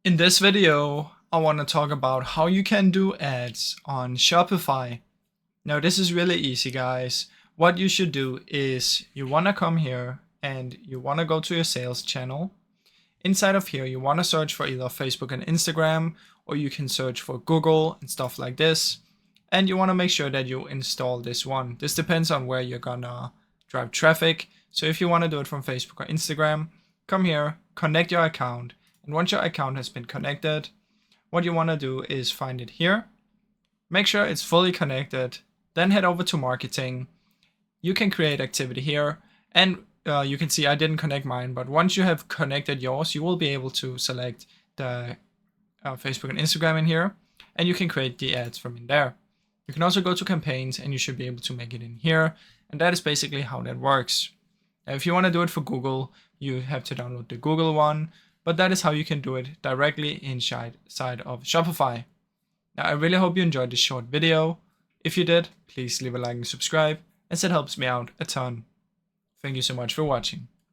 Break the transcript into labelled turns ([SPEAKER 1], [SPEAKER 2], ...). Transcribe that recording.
[SPEAKER 1] In this video, I want to talk about how you can do ads on Shopify. Now, this is really easy, guys. What you should do is you want to come here and you want to go to your sales channel. Inside of here, you want to search for either Facebook and Instagram, or you can search for Google and stuff like this. And you want to make sure that you install this one. This depends on where you're gonna drive traffic. So if you want to do it from Facebook or Instagram, come here, connect your account. And once your account has been connected, what you want to do is find it here. Make sure it's fully connected. Then head over to marketing. You can create activity here. And you can see I didn't connect mine. But once you have connected yours, you will be able to select the Facebook and Instagram in here. And you can create the ads from in there. You can also go to campaigns and you should be able to make it in here. And that is basically how that works. Now, if you want to do it for Google, you have to download the Google one. But that is how you can do it directly inside of Shopify. Now, I really hope you enjoyed this short video. If you did, please leave a like and subscribe, as it helps me out a ton. Thank you so much for watching.